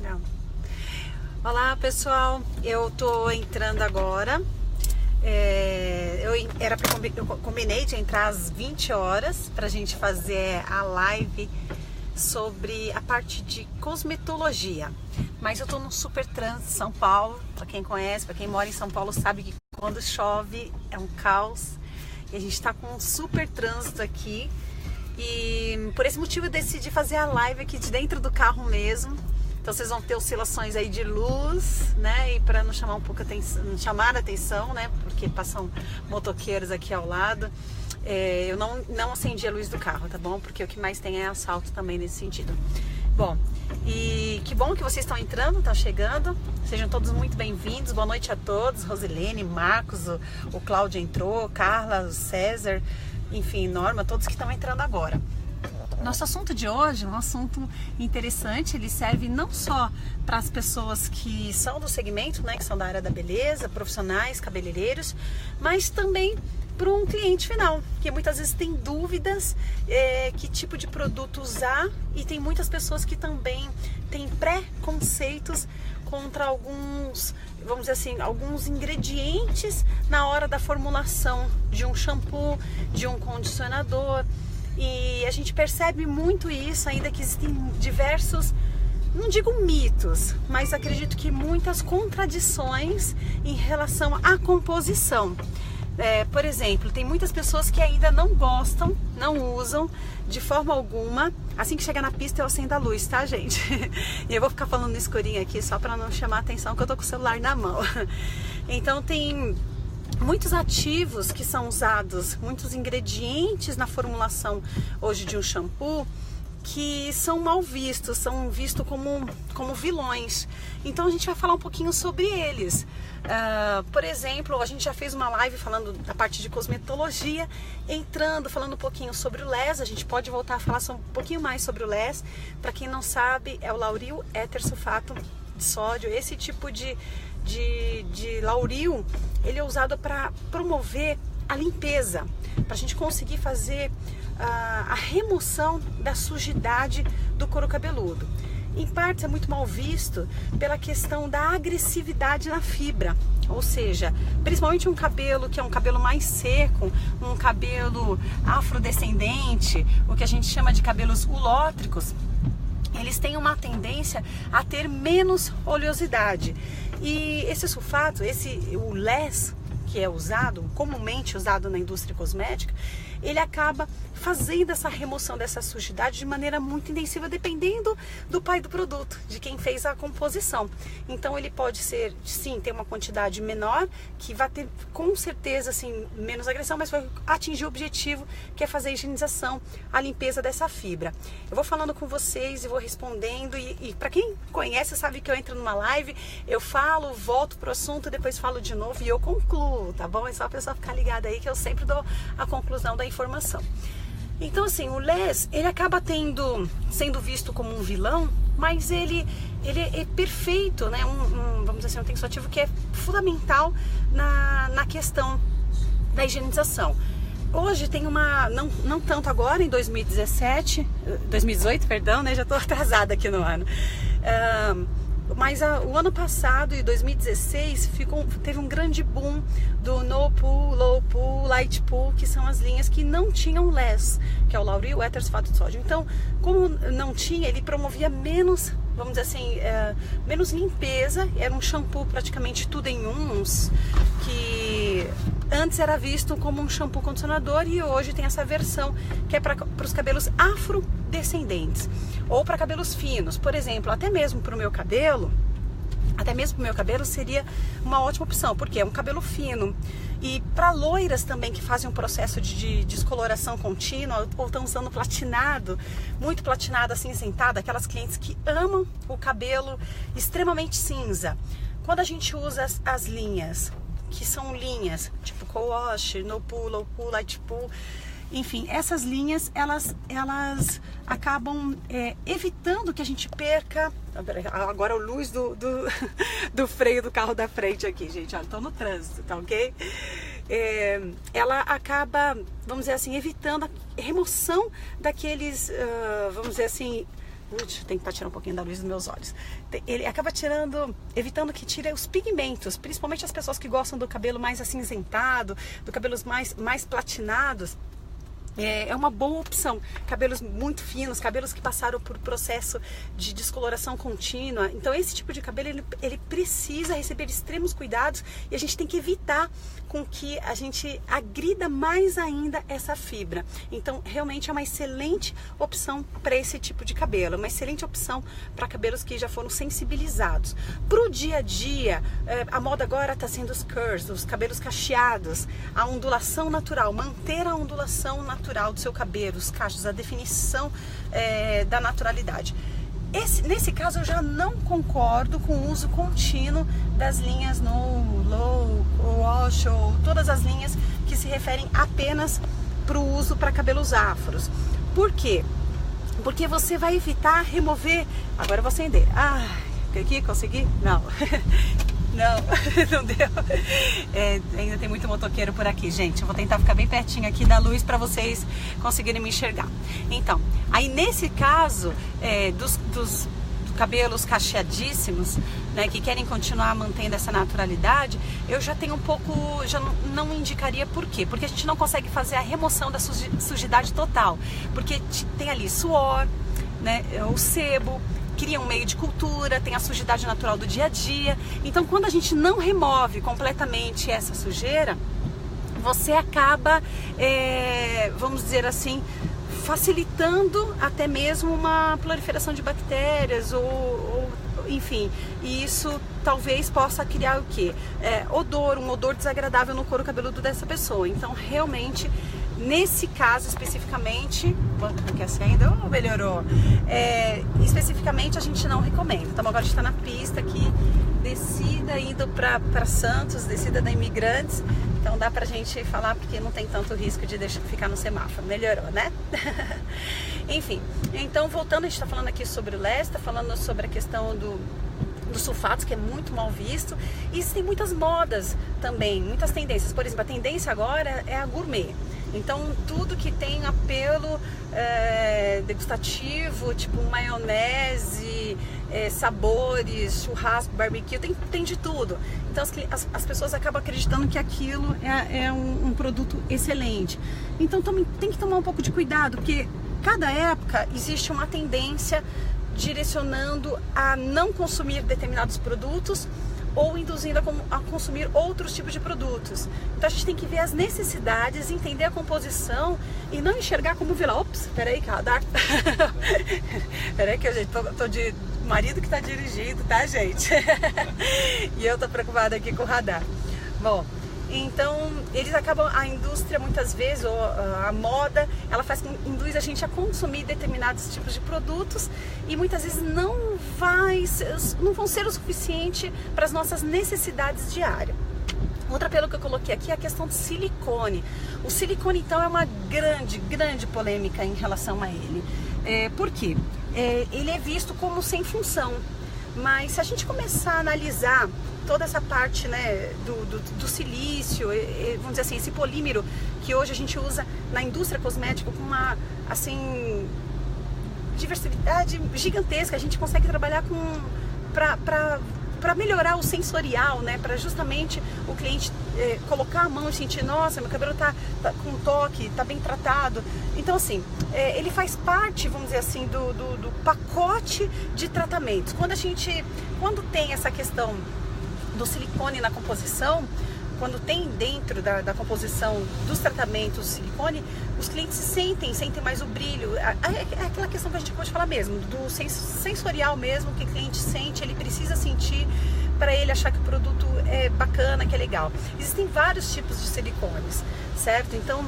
Não. Olá, pessoal. Eu tô entrando agora. Eu combinei de entrar às 20 horas pra gente fazer a live sobre a parte de cosmetologia. Mas eu tô num super trânsito em São Paulo. Pra quem conhece, pra quem mora em São Paulo sabe que quando chove é um caos. E a gente tá com um super trânsito aqui. E por esse motivo eu decidi fazer a live aqui de dentro do carro mesmo. Então vocês vão ter oscilações aí de luz, né? E para não chamar um pouco não chamar a atenção, né? Porque passam motoqueiros aqui ao lado. Eu não acendi a luz do carro, tá bom? Porque o que mais tem é assalto também nesse sentido. Bom, e que bom que vocês estão entrando, estão chegando. Sejam todos muito bem-vindos. Boa noite a todos. Rosilene, Marcos, o Cláudio entrou, Carla, o César, enfim, Norma, todos que estão entrando agora. Nosso assunto de hoje é um assunto interessante, ele serve não só para as pessoas que são do segmento, né, que são da área da beleza, profissionais, cabeleireiros, mas também para um cliente final, que muitas vezes tem dúvidas que tipo de produto usar, e tem muitas pessoas que também têm preconceitos contra alguns, vamos dizer assim, alguns ingredientes na hora da formulação de um shampoo, de um condicionador. E a gente percebe muito isso, ainda que existem diversos, não digo mitos, mas acredito que muitas contradições em relação à composição. Por exemplo, tem muitas pessoas que ainda não gostam, não usam de forma alguma. Assim que chegar na pista eu acendo a luz, tá, gente? E eu vou ficar falando no escurinho aqui só para não chamar a atenção que eu tô com o celular na mão. Então tem muitos ativos que são usados, muitos ingredientes na formulação hoje de um shampoo que são mal vistos, são vistos como vilões. Então a gente vai falar um pouquinho sobre eles. Por exemplo, a gente já fez uma live falando da parte de cosmetologia, falando um pouquinho sobre o LES. A gente pode voltar a falar um pouquinho mais sobre o LES. Para quem não sabe, é o lauril éter sulfato de sódio. Esse tipo de lauril, ele é usado para promover a limpeza, para a gente conseguir fazer a remoção da sujidade do couro cabeludo. Em parte é muito mal visto pela questão da agressividade na fibra, ou seja, principalmente um cabelo que é um cabelo mais seco, um cabelo afrodescendente, o que a gente chama de cabelos ulótricos, eles têm uma tendência a ter menos oleosidade. E esse sulfato, o LES, que é comumente usado na indústria cosmética, ele acaba fazendo essa remoção dessa sujidade de maneira muito intensiva, dependendo do pai do produto, de quem fez a composição. Então ele pode ser, sim, ter uma quantidade menor, que vai ter com certeza assim, menos agressão, mas vai atingir o objetivo, que é fazer a higienização, a limpeza dessa fibra. Eu vou falando com vocês e vou respondendo, e para quem conhece sabe que eu entro numa live, eu falo, volto pro assunto, depois falo de novo e eu concluo, tá bom? É só a pessoa ficar ligada aí que eu sempre dou a conclusão da informação. Então assim, o LES, ele acaba sendo visto como um vilão, mas ele é perfeito, né? Vamos dizer assim, um tensoativo que é fundamental na questão da higienização. Hoje tem não tanto agora, em 2018, perdão, né? Já estou atrasada aqui no ano. Mas o ano passado, em 2016, teve um grande boom do No Poo, Low Poo, Light Poo, que são as linhas que não tinham LES, que é o lauril éter sulfato de sódio. Então, como não tinha, ele promovia menos, vamos dizer assim, menos limpeza. Era um shampoo praticamente tudo em uns, que antes era visto como um shampoo condicionador, e hoje tem essa versão que é para os cabelos afrodescendentes ou para cabelos finos. Por exemplo, até mesmo para o meu cabelo seria uma ótima opção, porque é um cabelo fino. E para loiras também que fazem um processo de descoloração contínua ou estão usando platinado, muito platinado, acinzentado, aquelas clientes que amam o cabelo extremamente cinza. Quando a gente usa as linhas, que são linhas tipo Co-Wash, No Poo, Low Poo, Light Poo, enfim, essas linhas elas acabam evitando que a gente perca. Agora a luz do freio do carro da frente aqui, gente, olha, tô no trânsito, tá ok? Ela acaba, vamos dizer assim, evitando a remoção daqueles, vamos dizer assim, tem que estar tirando um pouquinho da luz dos meus olhos. Ele acaba evitando que tire os pigmentos, principalmente as pessoas que gostam do cabelo mais acinzentado, do cabelos mais platinados. É uma boa opção. Cabelos muito finos, cabelos que passaram por processo de descoloração contínua. Então esse tipo de cabelo ele precisa receber extremos cuidados, e a gente tem que evitar com que a gente agrida mais ainda essa fibra. Então realmente é uma excelente opção para esse tipo de cabelo, uma excelente opção para cabelos que já foram sensibilizados. Para o dia a dia, a moda agora está sendo os curls, os cabelos cacheados, a ondulação natural, manter a ondulação natural do seu cabelo, os cachos, a definição da naturalidade. Nesse caso eu já não concordo com o uso contínuo das linhas no low, wash, ou todas as linhas que se referem apenas para o uso para cabelos afros. Por quê? Porque você vai evitar remover... Agora eu vou acender. Aqui, consegui? Não. Não deu. Ainda tem muito motoqueiro por aqui, gente. Eu vou tentar ficar bem pertinho aqui da luz para vocês conseguirem me enxergar. Então, aí nesse caso dos cabelos cacheadíssimos, né, que querem continuar mantendo essa naturalidade, eu já tenho um pouco, já não indicaria. Por quê? Porque a gente não consegue fazer a remoção da sujidade total, porque tem ali suor, né, o sebo, cria um meio de cultura, tem a sujidade natural do dia a dia. Então quando a gente não remove completamente essa sujeira, você acaba, vamos dizer assim, facilitando até mesmo uma proliferação de bactérias, ou enfim, e isso talvez possa criar o quê? Um odor desagradável no couro cabeludo dessa pessoa. Então realmente, nesse caso especificamente, porque assim ainda melhorou, especificamente a gente não recomenda. Então agora a gente está na pista aqui, descida indo para Santos, descida da Imigrantes, então dá pra gente falar porque não tem tanto risco de ficar no semáforo. Melhorou, né? Enfim, então voltando, a gente está falando aqui sobre o leste, está falando sobre a questão dos sulfatos, que é muito mal visto. E existem muitas modas também, muitas tendências. Por exemplo, a tendência agora é a gourmet. Então tudo que tem apelo degustativo, tipo maionese, sabores, churrasco, barbecue, tem de tudo. Então as pessoas acabam acreditando que aquilo é um produto excelente. Então tem que tomar um pouco de cuidado, porque cada época existe uma tendência direcionando a não consumir determinados produtos, ou induzindo a consumir outros tipos de produtos. Então a gente tem que ver as necessidades, entender a composição e não enxergar como vilão. Ops, peraí, que radar. Peraí que eu tô de marido que tá dirigindo, tá, gente? E eu tô preocupada aqui com o radar. Bom, então eles acabam, a indústria muitas vezes, ou a moda, ela induz a gente a consumir determinados tipos de produtos, e muitas vezes não vão ser o suficiente para as nossas necessidades diárias. Outra apelo que eu coloquei aqui é a questão do silicone. O silicone, então, é uma grande polêmica em relação a ele. Por quê? Ele é visto como sem função, mas se a gente começar a analisar toda essa parte, né, do silício, vamos dizer assim, esse polímero que hoje a gente usa na indústria cosmética com uma, assim, diversidade gigantesca, a gente consegue trabalhar para melhorar o sensorial, né, para justamente o cliente colocar a mão e sentir, nossa, meu cabelo tá com toque, tá bem tratado. Então assim, ele faz parte, vamos dizer assim, do pacote de tratamentos. Quando tem essa questão do silicone na composição, quando tem dentro da composição dos tratamentos o silicone, os clientes sentem mais o brilho. É aquela questão que a gente pode falar mesmo, do sensorial mesmo, que o cliente sente, ele precisa sentir para ele achar que o produto é bacana, que é legal. Existem vários tipos de silicones, certo? Então,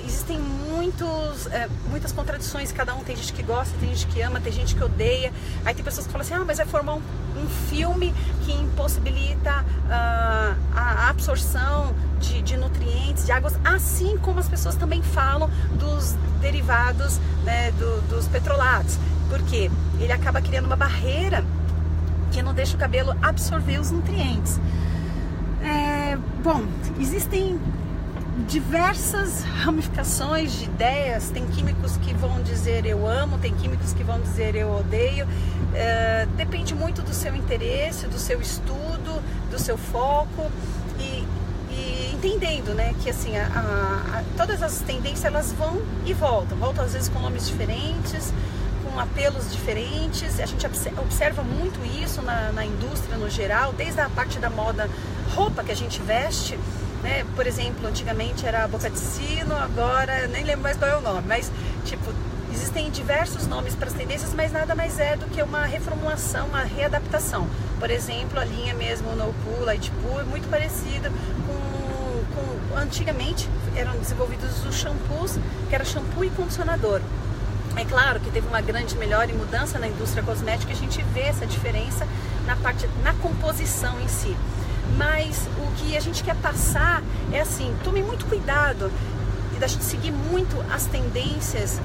existem muitas contradições, cada um. Tem gente que gosta, tem gente que ama, tem gente que odeia. Aí tem pessoas que falam assim, mas vai formar um filme que impossibilita a absorção de nutrientes, de águas, assim como as pessoas também falam dos derivados, né, dos petrolatos, porque ele acaba criando uma barreira que não deixa o cabelo absorver os nutrientes. Bom, existem diversas ramificações de ideias. Tem químicos que vão dizer eu amo, tem químicos que vão dizer eu odeio. Depende muito do seu interesse, do seu estudo, do seu foco e entendendo, né, que assim, todas as tendências elas vão e voltam às vezes com nomes diferentes, com apelos diferentes. A gente observa muito isso na indústria no geral, desde a parte da moda, roupa que a gente veste, né? Por exemplo, antigamente era Boca de Sino, agora nem lembro mais qual é o nome, mas tipo, existem diversos nomes para as tendências, mas nada mais é do que uma reformulação, uma readaptação. Por exemplo, a linha mesmo No Poo, Light Poo é muito parecida com antigamente eram desenvolvidos os shampoos, que era shampoo e condicionador. É claro que teve uma grande melhora e mudança na indústria cosmética, a gente vê essa diferença na composição em si. Mas o que a gente quer passar é assim, tome muito cuidado da gente seguir muito as tendências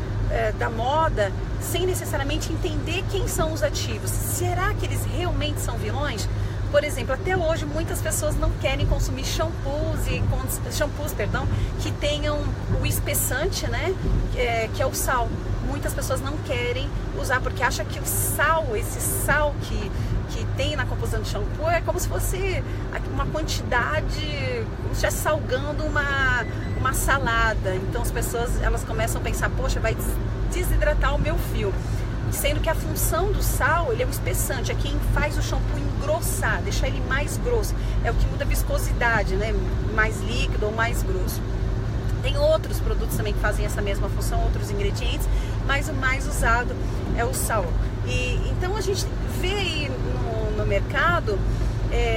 da moda sem necessariamente entender quem são os ativos. Será que eles realmente são vilões? Por exemplo, até hoje muitas pessoas não querem consumir shampoos que tenham o espessante, né? Que é o sal. Muitas pessoas não querem usar porque acham que o sal, esse sal que tem na composição do shampoo é como se fosse uma quantidade, como se estivesse salgando uma salada. Então as pessoas elas começam a pensar, poxa, vai desidratar o meu fio. Sendo que a função do sal, ele é um espessante, é quem faz o shampoo engrossar, deixar ele mais grosso. É o que muda a viscosidade, né? Mais líquido ou mais grosso. Tem outros produtos também que fazem essa mesma função, outros ingredientes, mas o mais usado é o sal. Então a gente vê aí no mercado,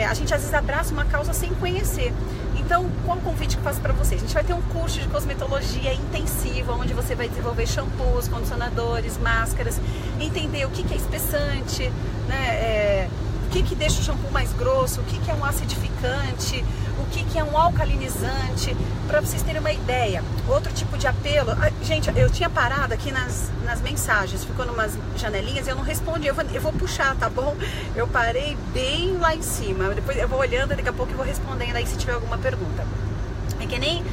a gente às vezes abraça uma causa sem conhecer. Então, qual o convite que eu faço para vocês? A gente vai ter um curso de cosmetologia intensivo, onde você vai desenvolver shampoos, condicionadores, máscaras, entender o que é espessante, né? O que deixa o shampoo mais grosso, o que é um acidificante, o que é um alcalinizante, para vocês terem uma ideia. Outro tipo de apelo, gente, eu tinha parado aqui nas mensagens, ficou numas janelinhas e eu não respondi, eu vou puxar, tá bom? Eu parei bem lá em cima, depois eu vou olhando, daqui a pouco eu vou respondendo aí se tiver alguma pergunta. É que nem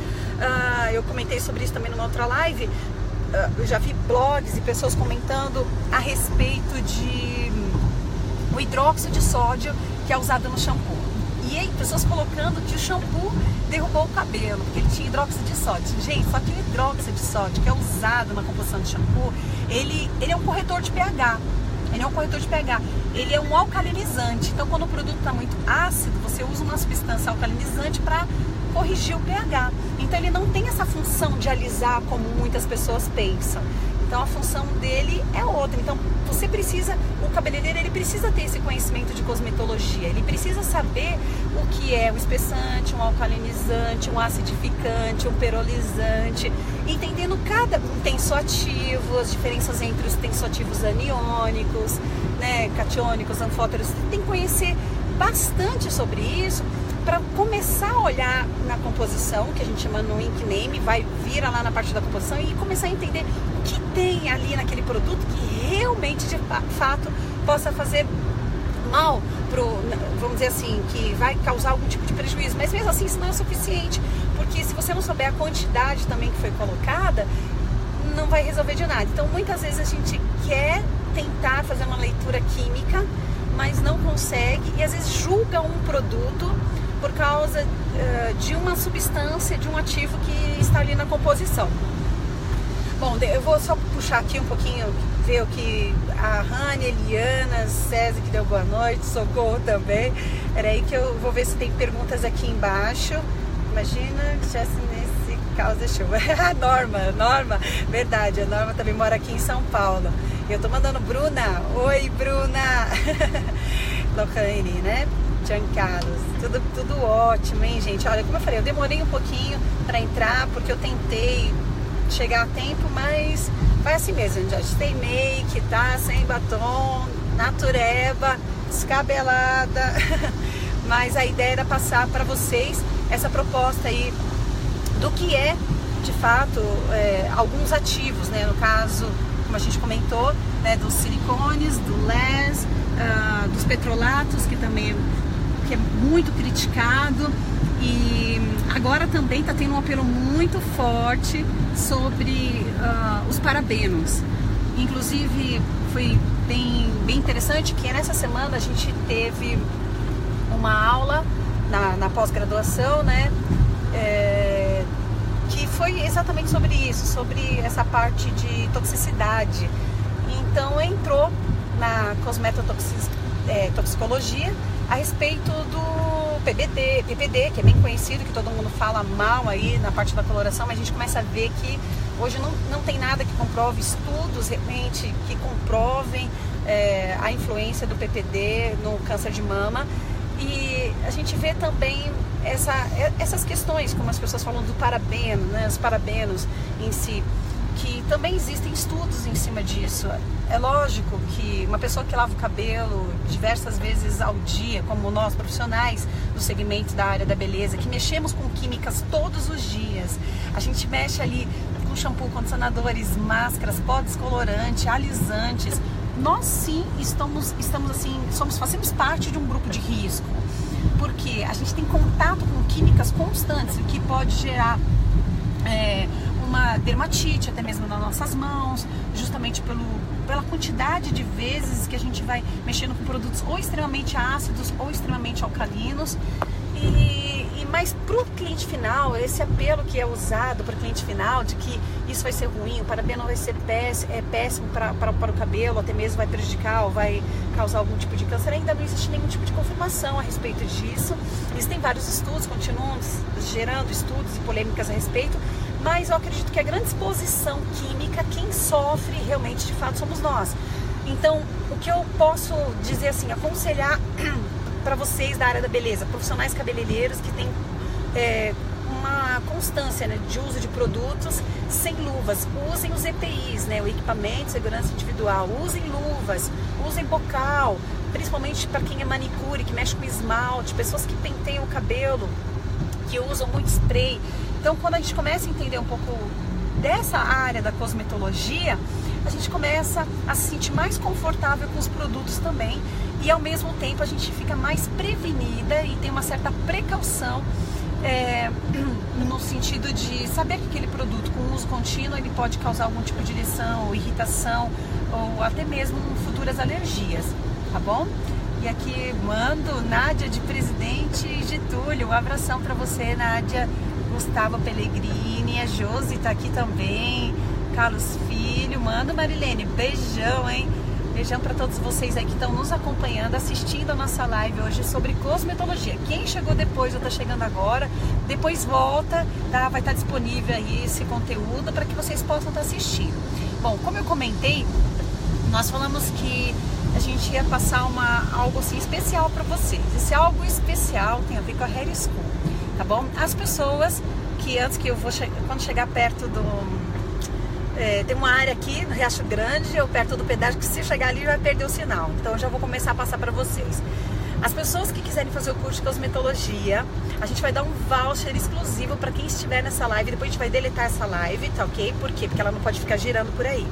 eu comentei sobre isso também numa outra live, eu já vi blogs e pessoas comentando a respeito de o hidróxido de sódio que é usado no shampoo. E aí, pessoas colocando que o shampoo derrubou o cabelo, porque ele tinha hidróxido de sódio. Gente, só que o hidróxido de sódio que é usado na composição de shampoo, ele é um corretor de pH. Ele é um alcalinizante. Então, quando o produto está muito ácido, você usa uma substância alcalinizante para corrigir o pH. Então, ele não tem essa função de alisar como muitas pessoas pensam. Então, a função dele é outra. Então, o cabeleireiro, ele precisa ter esse conhecimento de cosmetologia. Ele precisa saber o que é um espessante, um alcalinizante, um acidificante, um perolizante, entendendo cada tensoativo, as diferenças entre os tensoativos aniônicos, né, catiônicos, anfóteros. Tem que conhecer bastante sobre isso para começar a olhar na composição, que a gente chama no ink name, vai vir lá na parte da composição e começar a entender o que tem ali naquele produto que realmente, de fato, possa fazer mal vamos dizer assim, que vai causar algum tipo de prejuízo. Mas mesmo assim, isso não é suficiente, porque se você não souber a quantidade também que foi colocada, não vai resolver de nada. Então, muitas vezes a gente quer tentar fazer uma leitura química, mas não consegue, e às vezes julga um produto por causa de uma substância, de um ativo que está ali na composição. Bom, eu vou só puxar aqui um pouquinho, ver o que a Rani, Eliana, César que deu boa noite, Socorro também. Era aí que eu vou ver se tem perguntas aqui embaixo. Imagina que estivesse nesse caos de chuva. A Norma, verdade, a Norma também mora aqui em São Paulo. Eu tô mandando Bruna, oi Bruna, Lohane, né? Giancarlos, tudo ótimo, hein, gente? Olha, como eu falei, eu demorei um pouquinho para entrar, porque eu tentei chegar a tempo, mas vai assim mesmo, gente. Sem make, tá? Sem batom, natureba, descabelada. Mas a ideia era passar para vocês essa proposta aí do que é, de fato, alguns ativos, né? No caso, como a gente comentou, né, dos silicones, do LES, dos petrolatos, que também é muito criticado, E agora também está tendo um apelo muito forte sobre os parabenos. Inclusive foi bem interessante que nessa semana a gente teve uma aula na pós-graduação, né? Que foi exatamente sobre isso, sobre essa parte de toxicidade. Então entrou na cosmetotoxicologia a respeito do PPD, que é bem conhecido, que todo mundo fala mal aí na parte da coloração, mas a gente começa a ver que hoje não tem nada que comprove, estudos realmente que comprovem a influência do PPD no câncer de mama. E a gente vê também essas questões, como as pessoas falam do parabeno, né, os parabenos em si, que também existem estudos em cima disso. É lógico que uma pessoa que lava o cabelo diversas vezes ao dia, como nós profissionais do segmento da área da beleza, que mexemos com químicas todos os dias, a gente mexe ali com shampoo, condicionadores, máscaras, pó descolorante, alisantes, nós sim fazemos parte de um grupo de risco, porque a gente tem contato com químicas constantes, o que pode gerar uma dermatite, até mesmo nas nossas mãos, justamente pela quantidade de vezes que a gente vai mexendo com produtos ou extremamente ácidos ou extremamente alcalinos. Mas para o cliente final, esse apelo que é usado para o cliente final de que isso vai ser ruim, o parabeno vai ser péssimo para o cabelo, até mesmo vai prejudicar ou vai causar algum tipo de câncer, ainda não existe nenhum tipo de confirmação a respeito disso. Existem vários estudos, continuam gerando estudos e polêmicas a respeito, mas eu acredito que a grande exposição química, quem sofre realmente de fato somos nós. Então, o que eu posso dizer assim, aconselhar para vocês da área da beleza, profissionais cabeleireiros que têm uma constância, né, de uso de produtos sem luvas, usem os EPIs, né, o equipamento de segurança individual, usem luvas, usem bocal, principalmente para quem é manicure, que mexe com esmalte, pessoas que penteiam o cabelo, que usam muito spray. Então, quando a gente começa a entender um pouco dessa área da cosmetologia, a gente começa a se sentir mais confortável com os produtos também, e ao mesmo tempo a gente fica mais prevenida e tem uma certa precaução no sentido de saber que aquele produto com uso contínuo ele pode causar algum tipo de lesão ou irritação ou até mesmo futuras alergias, tá bom? E aqui mando Nádia de Presidente Getúlio, um abração para você, Nádia. Gustavo Pellegrini, a Josi tá aqui também, Carlos Filho, manda Marilene, beijão, hein? Beijão para todos vocês aí que estão nos acompanhando, assistindo a nossa live hoje sobre cosmetologia. Quem chegou depois ou tá chegando agora, depois volta, tá? Vai estar disponível aí esse conteúdo para que vocês possam estar assistindo. Bom, como eu comentei, nós falamos que a gente ia passar algo assim especial para vocês. Esse algo especial tem a ver com a Hair School, tá bom? As pessoas que quando chegar perto tem uma área aqui no Riacho Grande, ou perto do pedágio, que se chegar ali vai perder o sinal. Então eu já vou começar a passar para vocês. As pessoas que quiserem fazer o curso de cosmetologia, a gente vai dar um voucher exclusivo para quem estiver nessa live. Depois a gente vai deletar essa live, tá ok? Por quê? Porque ela não pode ficar girando por aí.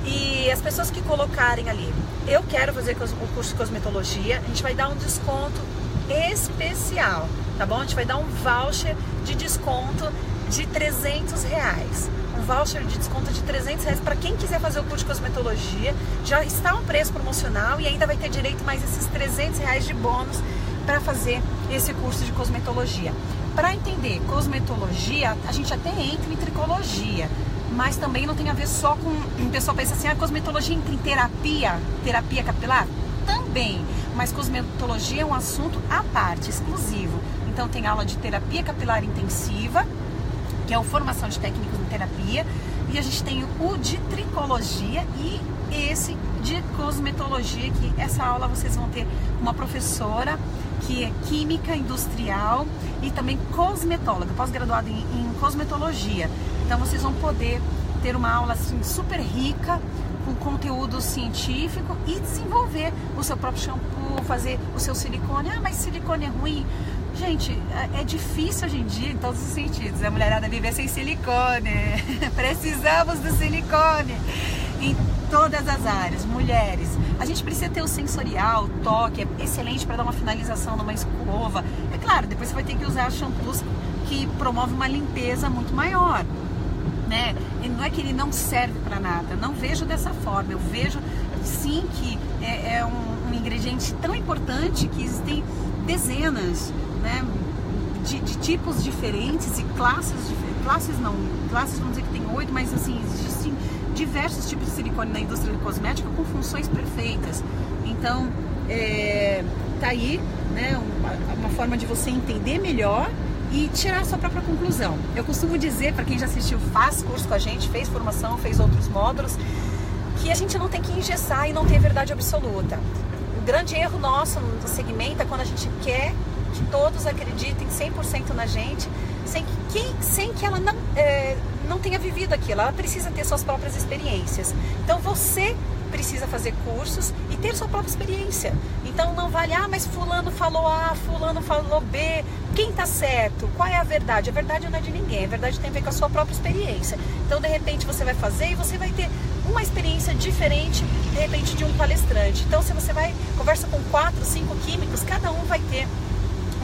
E as pessoas que colocarem ali, eu quero fazer o curso de cosmetologia, a gente vai dar um desconto especial, tá bom? A gente vai dar um voucher de desconto de R$300. Um voucher de desconto de R$300 para quem quiser fazer o curso de cosmetologia. Já está um preço promocional e ainda vai ter direito mais esses R$300 de bônus para fazer esse curso de cosmetologia. Para entender cosmetologia, a gente até entra em tricologia, mas também não tem a ver só com... O pessoal pensa assim, a cosmetologia entra em terapia capilar? Também, mas cosmetologia é um assunto à parte, exclusivo. Então tem aula de terapia capilar intensiva, que é a formação de técnicos em terapia, e a gente tem o de tricologia e esse de cosmetologia, que essa aula vocês vão ter uma professora que é química industrial e também cosmetóloga, pós-graduada em cosmetologia. Então vocês vão poder ter uma aula assim super rica, com conteúdo científico, e desenvolver o seu próprio shampoo, fazer o seu silicone. Ah, mas silicone é ruim. Gente, é difícil hoje em dia, em todos os sentidos, a mulherada viver sem silicone. Precisamos do silicone. todas as áreas. Mulheres, a gente precisa ter o sensorial, o toque, é excelente para dar uma finalização numa escova. É claro, depois você vai ter que usar shampoos que promovem uma limpeza muito maior, né? E não é que ele não serve para nada, não vejo dessa forma. Eu vejo sim que é um ingrediente tão importante que existem dezenas, né, de tipos diferentes e classes vamos dizer que tem 8, mas assim, existem diversos tipos de silicone na indústria cosmética com funções perfeitas. Então, tá aí, né, uma forma de você entender melhor e tirar a sua própria conclusão. Eu costumo dizer, para quem já assistiu, faz curso com a gente, fez formação, fez outros módulos, que a gente não tem que engessar e não ter verdade absoluta. O grande erro nosso no segmento é quando a gente quer que todos acreditem 100% na gente, sem que ela não tenha vivido aquilo. Ela precisa ter suas próprias experiências. Então você precisa fazer cursos e ter sua própria experiência. Então não vale, mas fulano falou A, fulano falou B. Quem tá certo? Qual é a verdade? A verdade não é de ninguém, a verdade tem a ver com a sua própria experiência. Então de repente você vai fazer e você vai ter uma experiência diferente, de repente, de um palestrante. Então se você conversa com 4, 5 químicos, cada um vai ter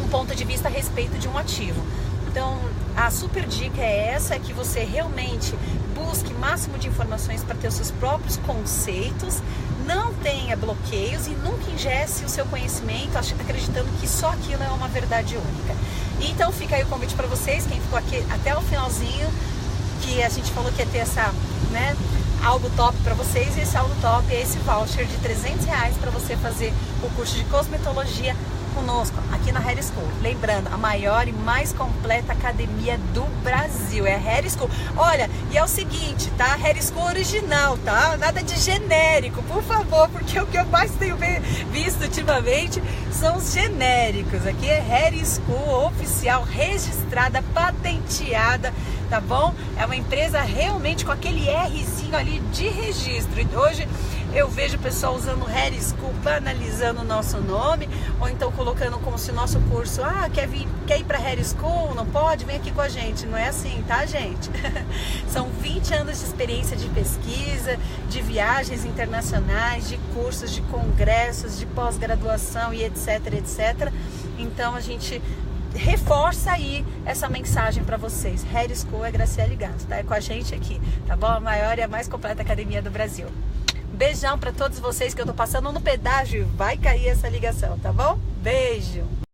um ponto de vista a respeito de um ativo. Então, a super dica é essa, é que você realmente busque o máximo de informações para ter os seus próprios conceitos, não tenha bloqueios e nunca ingesse o seu conhecimento acreditando que só aquilo é uma verdade única. Então, fica aí o convite para vocês, quem ficou aqui até o finalzinho, que a gente falou que ia ter essa, né, algo top para vocês, e esse algo top é esse voucher de R$300 para você fazer o curso de cosmetologia conosco, aqui na Hair School. Lembrando, a maior e mais completa academia do Brasil é a Hair School. Olha, e é o seguinte, tá? Hair School original, tá? Nada de genérico, por favor, porque o que eu mais tenho visto ultimamente são os genéricos. Aqui é Hair School oficial, registrada, patenteada, tá bom? É uma empresa realmente com aquele Rzinho ali de registro. E hoje eu vejo o pessoal usando Hair School, banalizando o nosso nome, ou então colocando como se o nosso curso, quer ir para Hair School, não pode? Vem aqui com a gente. Não é assim, tá, gente? São 20 anos de experiência de pesquisa, de viagens internacionais, de cursos, de congressos, de pós-graduação e etc, etc. Então a gente reforça aí essa mensagem para vocês. Hair School é Graciele Gato, tá? É com a gente aqui, tá bom? A maior e a mais completa academia do Brasil. Beijão para todos vocês, que eu tô passando no pedágio e vai cair essa ligação, tá bom? Beijo!